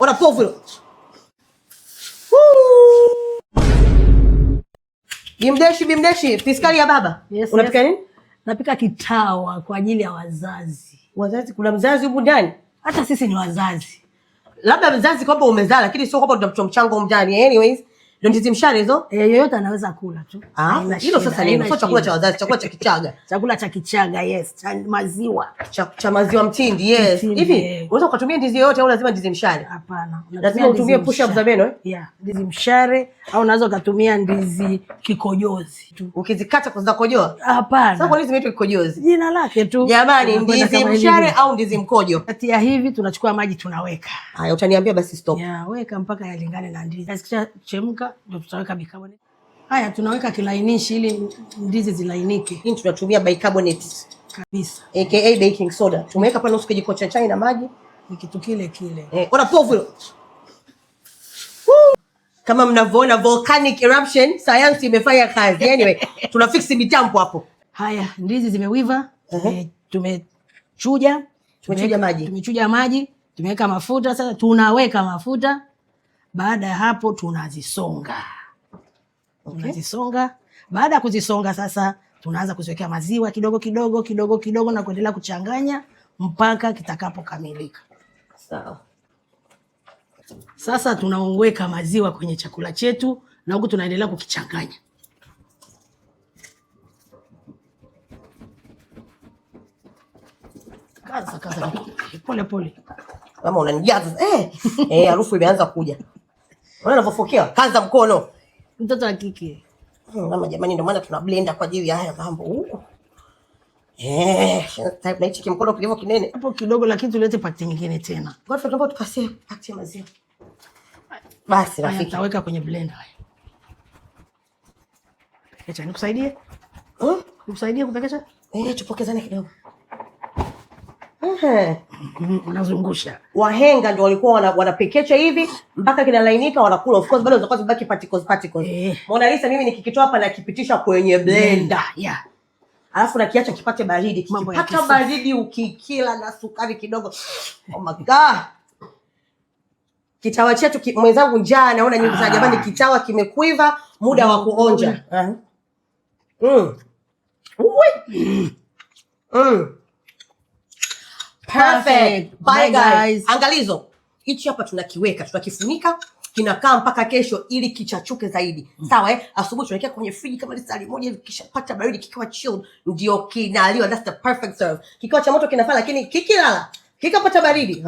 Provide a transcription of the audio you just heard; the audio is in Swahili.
Ora povo. Bimdeshi, piskali ya baba. Yes, unapika nini? Napika kitawa kwa ajili ya wazazi. Wazazi, kuna mzazi huko ndani? Hata sisi ni wazazi. Labda mzazi kwamba umezaa, lakini sio kwamba tunamtoa mchango ndani. Anyways, ndio ndizi mshale hizo. Yoyote anaweza kula tu. Hilo sasa nini? Sio chakula cha wazazi, chakula cha Kichaga. Chakula cha Kichaga, yes, cha maziwa. Cha maziwa mtindi, yes. Hivi, unaweza kutumia ndizi yoyote au lazima ndizi mshale? Hapana. Lazima utumie push up za meno, eh? Yeah, ndizi mshale au unaweza kutumia ndizi kikojozi tu. Ukizikata kwanza kojoa? Hapana. Sasa kwa nini zimeitwa kikojozi? Jina lake tu. Jamani, ndizi mshale au ndizi mkojo? Kati ya hivi tunachukua maji tunaweka. Haya, utaniambia basi stop. Yeah, weka mpaka yalingane na ndizi. Sikisha chemka ndio tutaweka bicarbonate. Haya, tunaweka kilainishi ili ndizi zilainike. Hii tunatumia bicarbonate kabisa, aka baking soda. Tumeweka pale nusu kijiko cha chai na maji, ni kitu kile kile. Ona povu. Kama mnavyoona volcanic eruption, science imefanya kazi. Anyway, tuna fix mitambo hapo. Haya, ndizi zimewiva. Tumechuja maji, tumeweka mafuta. Sasa tunaweka mafuta. Baada ya hapo tunazisonga. Tunazisonga. Baada ya kuzisonga sasa tunaanza kuziwekea maziwa kidogo kidogo na kuendelea kuchanganya mpaka kitakapokamilika. Sawa. Sasa tunaweka maziwa kwenye chakula chetu na huku tunaendelea kukichanganya. Kaza. Pole. Mama unanijaza. Harufu imeanza kuja. Unaona unavyofokia? Kaza mkono. Mtoto wa kike. Mama jamani, ndio maana tuna blender kwa ajili ya haya mambo. Type na hichi kimkono kilivyo kinene. Hapo kidogo, lakini tulete pakiti nyingine tena. Ngoja tunaomba tukasie pakiti ya maziwa. Basi rafiki. Tutaweka kwenye blender haya. Acha nikusaidie. Nikusaidie kupekesha? Tupokezane kidogo. Unazungusha. Wahenga ndio walikuwa wanapekecha hivi mpaka kinalainika wanakula. Of course bado zitakuwa zibaki particles. Mona Lisa, mimi nikikitoa hapa na kipitisha kwenye blender. Yeah. Alafu nakiacha kipate baridi. Kipata baridi ukikila na sukari kidogo. Oh my God. Kitawa chetu mwenzangu njaa naona nyingi sana jamani, kitawa kimekuiva, muda wa kuonja. Perfect. Bye guys. Angalizo. Hichi hapa tunakiweka, tunakifunika, kinakaa mpaka kesho ili kichachuke zaidi. Sawa Asubuhi tunaweka kwenye friji kama lisali moja hivi, kisha pata baridi kikiwa chilled ndio kinaliwa. That's the perfect serve. Kikiwa cha moto kinafaa, lakini kikilala kikapata baridi.